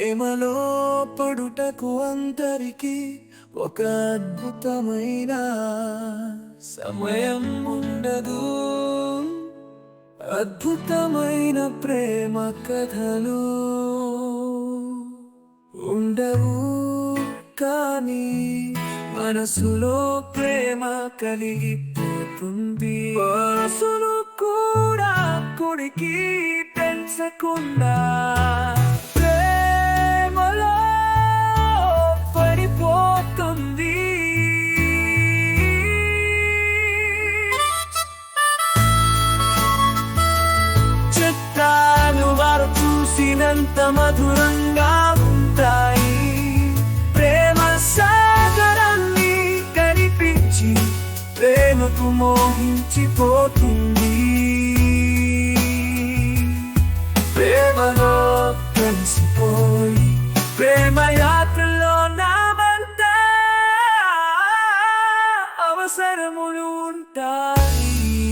ప్రేమలో పడుటకు అందరికీ ఒక అద్భుతమైన సమయం ఉండదు. అద్భుతమైన ప్రేమ కథలు ఉండవు, కానీ మనసులో ప్రేమ కలిగిపోతుంది. మనసును కూడా కొరికి పెంచకుండా ప్రేమలో పడిపోతుంది. చిత్రాలు వారు చూసినంత మధురంగా ఉంటాయి. ప్రేమ సాగరాన్ని కనిపించి ప్రేమకు మోహించిపోతుంది. ప్రేమలో కలిసిపోయి ప్రేమ యాత్రలో నామంతా అవసరములు ఉంటాయి.